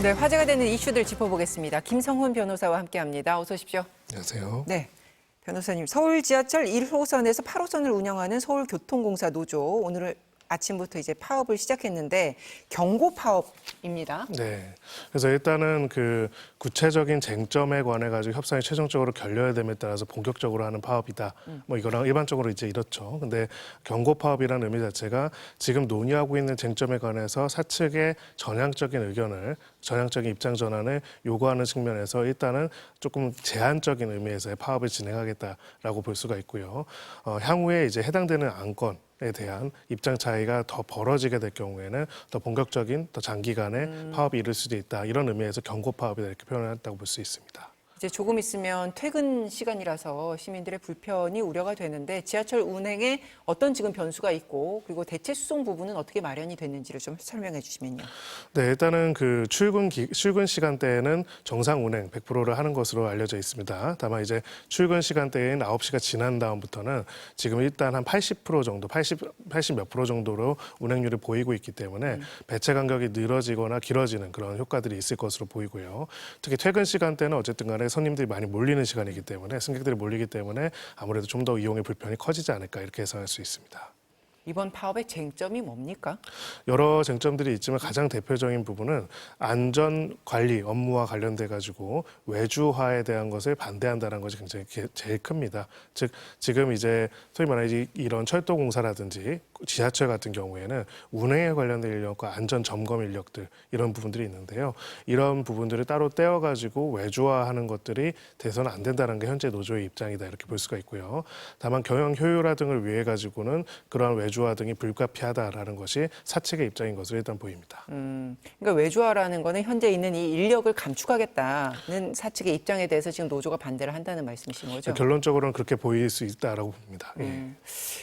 네, 화제가 되는 이슈들 짚어보겠습니다. 김성훈 변호사와 함께합니다. 어서 오십시오. 안녕하세요. 네, 변호사님. 서울 지하철 1호선에서 8호선을 운영하는 서울교통공사 노조 오늘 아침부터 이제 파업을 시작했는데 경고 파업입니다. 네. 그래서 일단은 그 구체적인 쟁점에 관해 가지고 협상이 최종적으로 결려야 됨에 따라서 본격적으로 하는 파업이다. 뭐 이거랑 일반적으로 이제 이렇죠. 근데 경고 파업이라는 의미 자체가 지금 논의하고 있는 쟁점에 관해서 사측의 전향적인 의견을 전향적인 입장 전환을 요구하는 측면에서 일단은 조금 제한적인 의미에서의 파업을 진행하겠다라고 볼 수가 있고요. 향후에 이제 해당되는 안건에 대한 입장 차이가 더 벌어지게 될 경우에는 더 본격적인 더 장기간의 파업이 이룰 수도 있다. 이런 의미에서 경고 파업이다 이렇게 표현했다고 볼 수 있습니다. 이제 조금 있으면 퇴근 시간이라서 시민들의 불편이 우려가 되는데 지하철 운행에 어떤 지금 변수가 있고 그리고 대체 수송 부분은 어떻게 마련이 됐는지를 좀 설명해 주시면요. 네, 일단은 그 출근 시간대에는 정상 운행 100%를 하는 것으로 알려져 있습니다. 다만 이제 출근 시간대인 9시가 지난 다음부터는 지금 일단 한 80% 정도, 80 몇 프로 정도로 운행률이 보이고 있기 때문에 배차 간격이 늘어지거나 길어지는 그런 효과들이 있을 것으로 보이고요. 특히 퇴근 시간대는 어쨌든 간에 손님들이 많이 몰리는 시간이기 때문에 승객들이 몰리기 때문에 아무래도 좀 더 이용의 불편이 커지지 않을까 이렇게 예상할 수 있습니다. 이번 파업의 쟁점이 뭡니까? 여러 쟁점들이 있지만 가장 대표적인 부분은 안전 관리 업무와 관련돼 가지고 외주화에 대한 것을 반대한다는 것이 굉장히 제일 큽니다. 즉 지금 이제 소위 말하는 이런 철도 공사라든지 지하철 같은 경우에는 운행에 관련된 인력과 안전 점검 인력들 이런 부분들이 있는데요. 이런 부분들을 따로 떼어 가지고 외주화하는 것들이 돼서는 안 된다는 게 현재 노조의 입장이다 이렇게 볼 수가 있고요. 다만 경영 효율화 등을 위해 가지고는 그러한 외주화 등이 불가피하다라는 것이 사측의 입장인 것으로 일단 보입니다. 그러니까 외주화라는 거는 현재 있는 이 인력을 감축하겠다는 사측의 입장에 대해서 지금 노조가 반대를 한다는 말씀이신 거죠? 결론적으로는 그렇게 보일 수 있다라고 봅니다.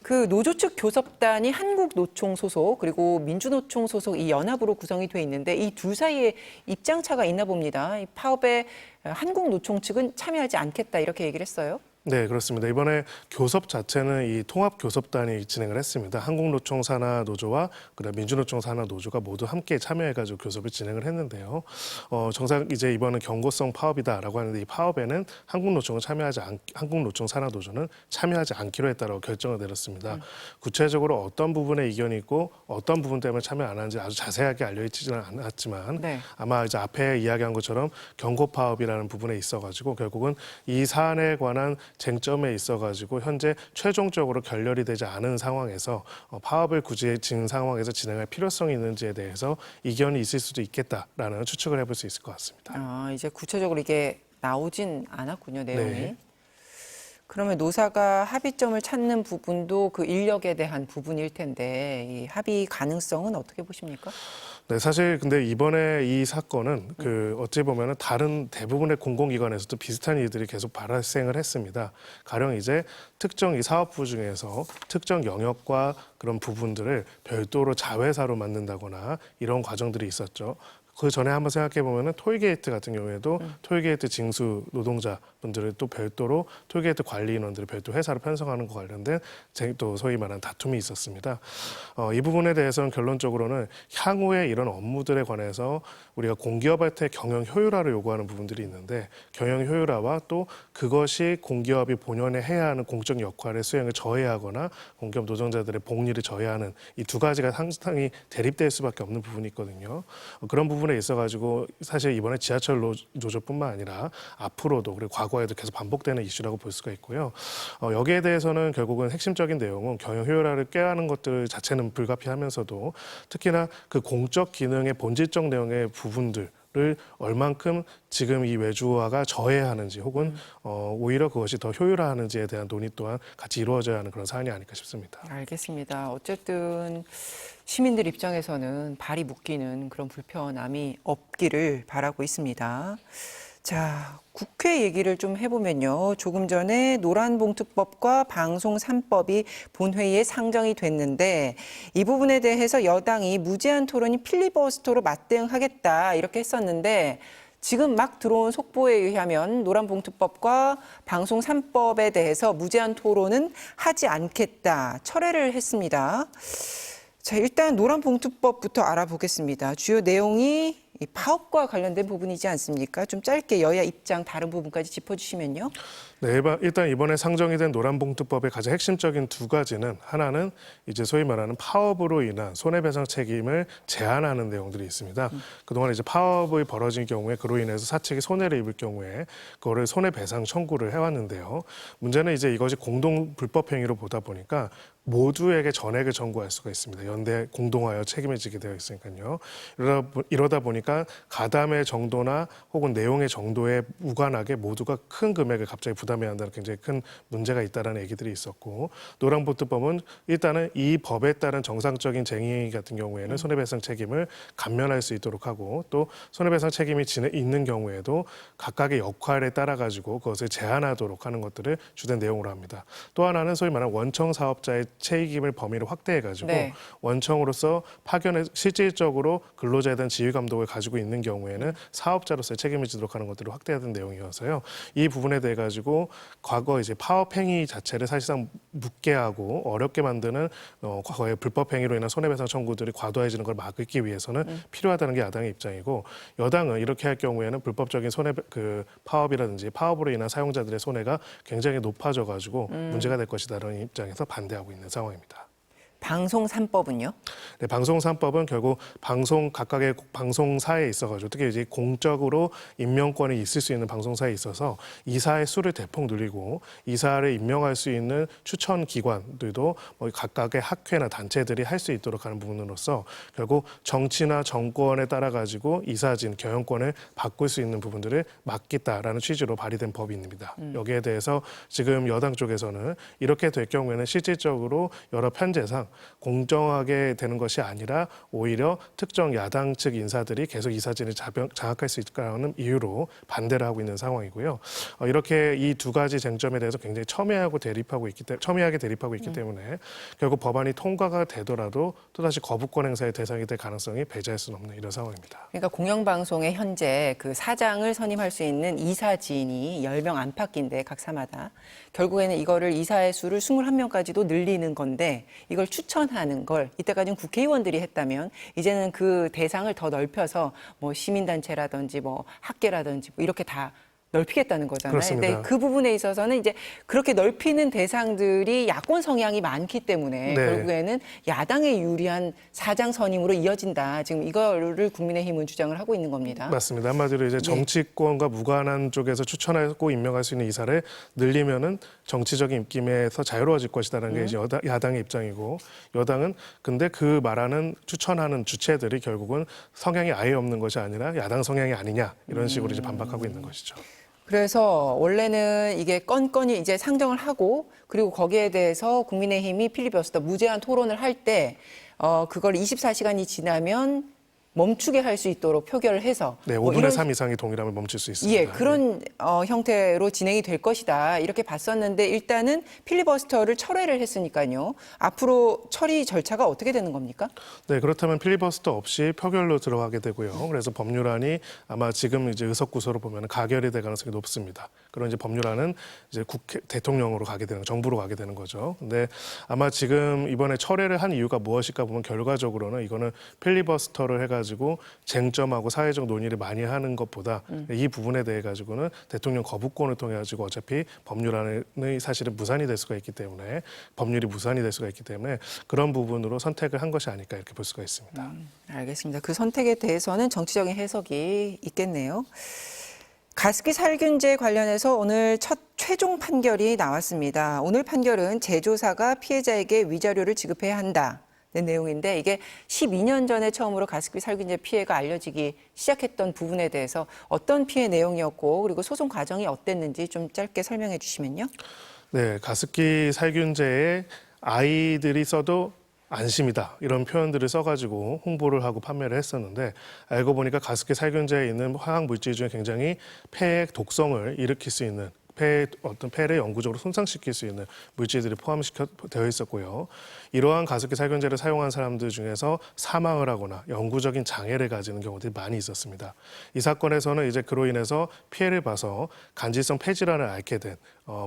그 노조 측 교섭단이 한국노총 소속 그리고 민주노총 소속 이 연합으로 구성이 돼 있는데 이 둘 사이에 입장 차가 있나 봅니다. 이 파업에 한국노총 측은 참여하지 않겠다 이렇게 얘기를 했어요. 네, 그렇습니다. 이번에 교섭 자체는 이 통합교섭단이 진행을 했습니다. 한국노총 산하 노조와 그다음 민주노총 산하 노조가 모두 함께 참여해가지고 교섭을 진행을 했는데요. 정상 이제 이번은 경고성 파업이다라고 하는데 이 파업에는 한국노총 산하 노조는 참여하지 않기로 했다라고 결정을 내렸습니다. 구체적으로 어떤 부분에 이견이 있고 어떤 부분 때문에 참여 안 하는지 아주 자세하게 알려있지는 않았지만 네. 아마 이제 앞에 이야기한 것처럼 경고 파업이라는 부분에 있어가지고 결국은 이 사안에 관한 쟁점에 있어가지고 현재 최종적으로 결렬이 되지 않은 상황에서 파업을 굳이 진 상황에서 진행할 필요성이 있는지에 대해서 이견이 있을 수도 있겠다라는 추측을 해볼 수 있을 것 같습니다. 이제 구체적으로 이게 나오진 않았군요, 내용이. 네. 그러면 노사가 합의점을 찾는 부분도 그 인력에 대한 부분일 텐데 이 합의 가능성은 어떻게 보십니까? 네, 사실 근데 이번에 이 사건은 그 어찌 보면은 다른 대부분의 공공기관에서도 비슷한 일들이 계속 발생을 했습니다. 가령 이제 특정 이 사업부 중에서 특정 영역과 그런 부분들을 별도로 자회사로 만든다거나 이런 과정들이 있었죠. 그 전에 한번 생각해 보면은 톨게이트 같은 경우에도 톨게이트 징수 노동자분들을 또 별도로 톨게이트 관리 인원들을 별도 회사로 편성하는 것 관련된 또 소위 말하는 다툼이 있었습니다. 이 부분에 대해서는 결론적으로는 향후에 이런 업무들에 관해서 우리가 공기업할 때 경영 효율화를 요구하는 부분들이 있는데 경영 효율화와 또 그것이 공기업이 본연에 해야 하는 공적 역할의 수행을 저해하거나 공기업 노동자들의 복리를 저해하는 이 두 가지가 상당히 대립될 수밖에 없는 부분이 있거든요. 그런 부분에 있어가지고 사실 이번에 지하철 노조뿐만 아니라 앞으로도 그리고 과거에도 계속 반복되는 이슈라고 볼 수가 있고요. 여기에 대해서는 결국은 핵심적인 내용은 경영 효율화를 꾀하는 것들 자체는 불가피하면서도 특히나 그 공적 기능의 본질적 내용의 부분들 를 얼만큼 지금 이 외주화가 저해하는지 혹은 오히려 그것이 더 효율화하는지에 대한 논의 또한 같이 이루어져야 하는 그런 사안이 아닐까 싶습니다. 알겠습니다. 어쨌든 시민들 입장에서는 발이 묶이는 그런 불편함이 없기를 바라고 있습니다. 자, 국회 얘기를 좀 해보면요. 조금 전에 노란봉투법과 방송 3법이 본회의에 상정이 됐는데 이 부분에 대해서 여당이 무제한 토론이 필리버스터로 맞대응하겠다 이렇게 했었는데 지금 막 들어온 속보에 의하면 노란봉투법과 방송 3법에 대해서 무제한 토론은 하지 않겠다 철회를 했습니다. 자, 일단 노란봉투법부터 알아보겠습니다. 주요 내용이 이 파업과 관련된 부분이지 않습니까? 좀 짧게 여야 입장 다른 부분까지 짚어주시면요. 네, 일단 이번에 상정이 된 노란봉투법의 가장 핵심적인 두 가지는 하나는 이제 소위 말하는 파업으로 인한 손해배상 책임을 제한하는 내용들이 있습니다. 그동안 이제 파업이 벌어진 경우에 그로 인해서 사측이 손해를 입을 경우에 그거를 손해배상 청구를 해왔는데요. 문제는 이제 이것이 공동 불법 행위로 보다 보니까 모두에게 전액을 청구할 수가 있습니다. 연대 공동하여 책임을 지게 되어 있으니까요. 이러다 보니까 가담의 정도나 혹은 내용의 정도에 무관하게 모두가 큰 금액을 갑자기 부담해야 한다는 굉장히 큰 문제가 있다는 얘기들이 있었고, 노란봉투법은 일단은 이 법에 따른 정상적인 쟁의 같은 경우에는 손해배상 책임을 감면할 수 있도록 하고, 또 손해배상 책임이 있는 경우에도 각각의 역할에 따라 가지고 그것을 제한하도록 하는 것들을 주된 내용으로 합니다. 또 하나는 소위 말하는 원청 사업자의 책임을 범위를 확대해가지고 네. 원청으로서 파견에 실질적으로 근로자에 대한 지휘 감독을 가지고 있는 경우에는 사업자로서의 책임을 지도록 하는 것들을 확대하는 내용이어서요. 이 부분에 대해 가지고 과거 이제 파업 행위 자체를 사실상 묻게 하고 어렵게 만드는 과거의 불법 행위로 인한 손해배상 청구들이 과도해지는 걸 막기 위해서는 필요하다는 게 야당의 입장이고, 여당은 이렇게 할 경우에는 불법적인 파업이라든지 파업으로 인한 사용자들의 손해가 굉장히 높아져가지고 문제가 될 것이다라는 입장에서 반대하고 있는 상황입니다. 방송 3법은요? 네, 방송 3법은 결국 각각의 방송사에 있어가지고 특히 이제 공적으로 임명권이 있을 수 있는 방송사에 있어서 이사의 수를 대폭 늘리고 이사를 임명할 수 있는 추천 기관들도 뭐 각각의 학회나 단체들이 할 수 있도록 하는 부분으로서 결국 정치나 정권에 따라 가지고 이사진 경영권을 바꿀 수 있는 부분들을 막겠다라는 취지로 발의된 법입니다. 여기에 대해서 지금 여당 쪽에서는 이렇게 될 경우에는 실질적으로 여러 편제상 공정하게 되는 것이 아니라 오히려 특정 야당 측 인사들이 계속 이사진을 장악할 수 있다는 이유로 반대를 하고 있는 상황이고요. 이렇게 이 두 가지 쟁점에 대해서 굉장히 첨예하게 대립하고 있기 때문에 결국 법안이 통과가 되더라도 또다시 거부권 행사의 대상이 될 가능성이 배제할 수는 없는 이런 상황입니다. 그러니까 공영방송에 현재 그 사장을 선임할 수 있는 이사진이 10명 안팎인데 각 사마다 결국에는 이거를 이사의 수를 21명까지도 늘리는 건데 이걸 추천하는 걸 이때까지는 국회의원들이 했다면 이제는 그 대상을 더 넓혀서 뭐 시민단체라든지 뭐 학계라든지 뭐 이렇게 다 넓히겠다는 거잖아요. 그렇습니다. 근데 그 부분에 있어서는 이제 그렇게 넓히는 대상들이 야권 성향이 많기 때문에 네. 결국에는 야당에 유리한 사장 선임으로 이어진다. 지금 이거를 국민의힘은 주장을 하고 있는 겁니다. 맞습니다. 한마디로 이제 정치권과 무관한 쪽에서 추천하고 임명할 수 있는 이사를 늘리면은 정치적인 입김에서 자유로워질 것이다라는 게 이제 야당의 입장이고, 여당은 근데 그 말하는 추천하는 주체들이 결국은 성향이 아예 없는 것이 아니라 야당 성향이 아니냐 이런 식으로 이제 반박하고 있는 것이죠. 그래서 원래는 이게 건건이 이제 상정을 하고 그리고 거기에 대해서 국민의힘이 필리버스터 무제한 토론을 할 때 그걸 24시간이 지나면 멈추게 할 수 있도록 표결을 해서 네, 뭐 5분의 이런 3 이상이 동일하면 멈출 수 있습니다. 예, 그런 형태로 진행이 될 것이다. 이렇게 봤었는데 일단은 필리버스터를 철회를 했으니까요. 앞으로 처리 절차가 어떻게 되는 겁니까? 네, 그렇다면 필리버스터 없이 표결로 들어가게 되고요. 그래서 법률안이 아마 지금 이제 의석구소로 보면 가결이 될 가능성이 높습니다. 그런 이제 법률안은 이제 대통령으로 가게 되는, 정부로 가게 되는 거죠. 근데 아마 지금 이번에 철회를 한 이유가 무엇일까 보면 결과적으로는 이거는 필리버스터를 해가지고 쟁점하고 사회적 논의를 많이 하는 것보다 이 부분에 대해 가지고는 대통령 거부권을 통해 가지고 어차피 법률안이 사실은 무산이 될 수가 있기 때문에 법률이 무산이 될 수가 있기 때문에 그런 부분으로 선택을 한 것이 아닐까 이렇게 볼 수가 있습니다. 알겠습니다. 그 선택에 대해서는 정치적인 해석이 있겠네요. 가습기 살균제 관련해서 오늘 첫 최종 판결이 나왔습니다. 오늘 판결은 제조사가 피해자에게 위자료를 지급해야 한다. 는 내용인데 이게 12년 전에 처음으로 가습기 살균제 피해가 알려지기 시작했던 부분에 대해서 어떤 피해 내용이었고 그리고 소송 과정이 어땠는지 좀 짧게 설명해 주시면요. 네, 가습기 살균제에 아이들이 써도 안심이다 이런 표현들을 써가지고 홍보를 하고 판매를 했었는데 알고 보니까 가습기 살균제에 있는 화학 물질 중에 굉장히 폐의 독성을 일으킬 수 있는 폐를 영구적으로 손상시킬 수 있는 물질들이 되어 있었고요. 이러한 가습기 살균제를 사용한 사람들 중에서 사망을 하거나 영구적인 장애를 가지는 경우들이 많이 있었습니다. 이 사건에서는 이제 그로 인해서 피해를 봐서 간질성 폐질환을 앓게 된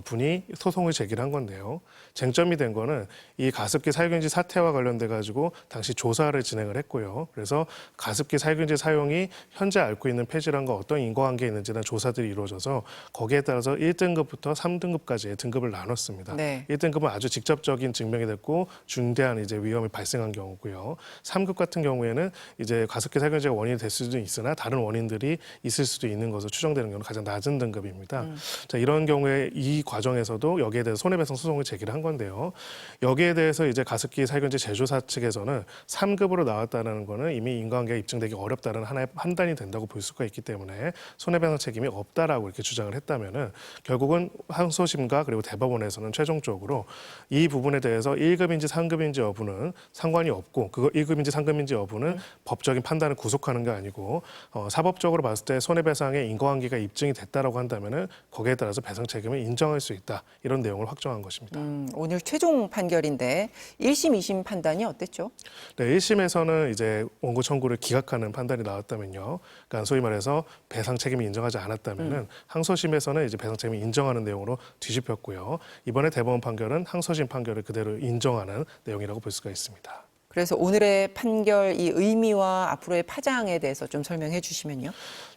분이 소송을 제기한 건데요. 쟁점이 된 거는 이 가습기 살균제 사태와 관련돼 가지고 당시 조사를 진행을 했고요. 그래서 가습기 살균제 사용이 현재 앓고 있는 폐질환과 어떤 인과관계가 있는지에 대한 조사들이 이루어져서 거기에 따라서 1등급부터 3등급까지의 등급을 나눴습니다. 네. 1등급은 아주 직접적인 증명이 됐고 중대한 이제 위험이 발생한 경우고요. 3급 같은 경우에는 이제 가습기 살균제가 원인이 될 수도 있으나 다른 원인들이 있을 수도 있는 것으로 추정되는 경우는 가장 낮은 등급입니다. 자, 이런 경우에 이 과정에서도 여기에 대해서 손해배상 소송을 제기를 한 건데요. 여기에 대해서 이제 가습기 살균제 제조사 측에서는 3급으로 나왔다는 거는 이미 인과관계가 입증되기 어렵다는 하나의 판단이 된다고 볼 수가 있기 때문에 손해배상 책임이 없다라고 이렇게 주장을 했다면은 결국은 항소심과 그리고 대법원에서는 최종적으로 이 부분에 대해서 1급인지 3급인지 여부는 상관이 없고 그거 1급인지 3급인지 여부는 법적인 판단을 구속하는 게 아니고 사법적으로 봤을 때 손해배상의 인과관계가 입증이 됐다라고 한다면은 거기에 따라서 배상 책임을 인정할 수 있다 이런 내용을 확정한 것입니다. 오늘 최종 판결인데 1심, 2심 판단이 어땠죠? 네, 1심에서는 이제 원고 청구를 기각하는 판단이 나왔다면요. 그러니까 소위 말해서 배상 책임을 인정하지 않았다면은 항소심에서는 이제 배상 책임을 인정하는 내용으로 뒤집혔고요. 이번에 대법원 판결은 항소심 판결을 그대로 인정하는 내용이라고 볼 수가 있습니다. 그래서 오늘의 판결 이 의미와 앞으로의 파장에 대해서 좀 설명해 주시면요.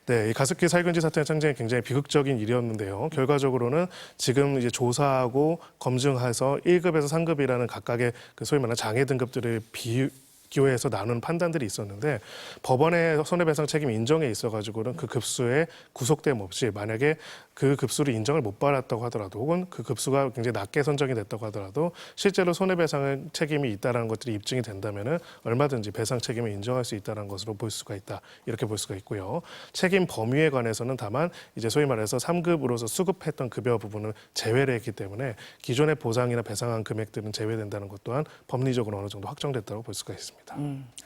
네, 이 가습기 살균제 사태는 굉장히 비극적인 일이었는데요. 결과적으로는 지금 이제 조사하고 검증해서 1급에서 3급이라는 각각의 그 소위 말하는 장애 등급들을 비교해서 나눈 판단들이 있었는데 법원의 손해배상 책임 인정에 있어가지고는 그 급수에 구속됨 없이 만약에 그 급수를 인정을 못 받았다고 하더라도 혹은 그 급수가 굉장히 낮게 선정이 됐다고 하더라도 실제로 손해배상 책임이 있다는 것들이 입증이 된다면은 얼마든지 배상 책임을 인정할 수 있다는 것으로 볼 수가 있다 이렇게 볼 수가 있고요. 책임 범위에 관해서는 다만 이제 소위 말해서 3급으로서 수급했던 급여 부분을 제외를 했기 때문에 기존의 보상이나 배상한 금액들은 제외된다는 것 또한 법리적으로 어느 정도 확정됐다고 볼 수가 있습니다.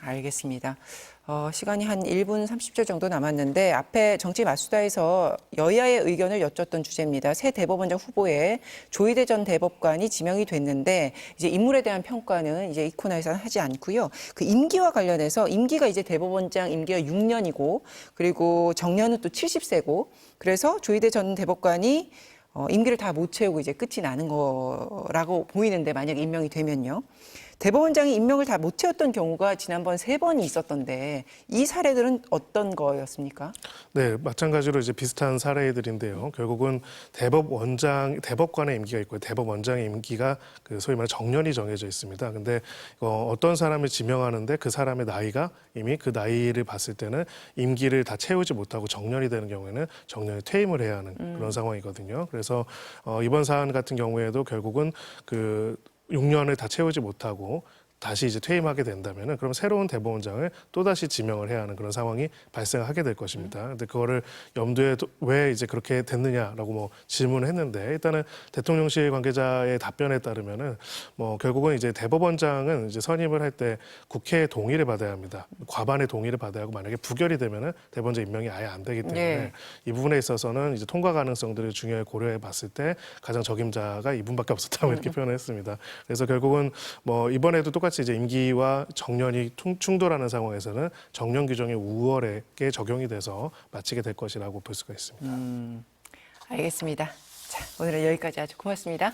알겠습니다. 시간이 한 1분 30초 정도 남았는데 앞에 정치 마수다에서 여야의 의견을 여쭙던 주제입니다. 새 대법원장 후보에 조희대 전 대법관이 지명이 됐는데 이제 인물에 대한 평가는 이제 이 코너에서는 하지 않고요. 그 임기와 관련해서 임기가 이제 대법원장 임기가 6년이고 그리고 정년은 또 70세고 그래서 조희대 전 대법관이 임기를 다 못 채우고 이제 끝이 나는 거라고 보이는데 만약에 임명이 되면요. 대법원장이 임명을 다 못 채웠던 경우가 지난번 3번이 있었던데 이 사례들은 어떤 거였습니까? 네, 마찬가지로 이제 비슷한 사례들인데요. 결국은 대법관의 임기가 있고요. 대법원장의 임기가 그 소위 말해 정년이 정해져 있습니다. 근데 어떤 사람을 지명하는데 그 사람의 나이가 이미 그 나이를 봤을 때는 임기를 다 채우지 못하고 정년이 되는 경우에는 정년에 퇴임을 해야 하는 그런 상황이거든요. 그래서 이번 사안 같은 경우에도 결국은 그 6년을 다 채우지 못하고 다시 이제 퇴임하게 된다면은 그럼 새로운 대법원장을 또다시 지명을 해야 하는 그런 상황이 발생하게 될 것입니다. 근데 그거를 염두에 왜 이제 그렇게 됐느냐라고 뭐 질문을 했는데 일단은 대통령실 관계자의 답변에 따르면은 뭐 결국은 이제 대법원장은 이제 선임을 할 때 국회의 동의를 받아야 합니다. 과반의 동의를 받아야 하고 만약에 부결이 되면은 대법원장 임명이 아예 안 되기 때문에 네. 이 부분에 있어서는 이제 통과 가능성들을 중요하게 고려해 봤을 때 가장 적임자가 이분밖에 없었다고 이렇게 표현을 했습니다. 그래서 결국은 뭐 이번에도 똑같이 이제 임기와 정년이 충돌하는 상황에서는 정년 규정이 우월하게 적용이 돼서 마치게 될 것이라고 볼 수가 있습니다. 알겠습니다. 자, 오늘은 여기까지 아주 고맙습니다.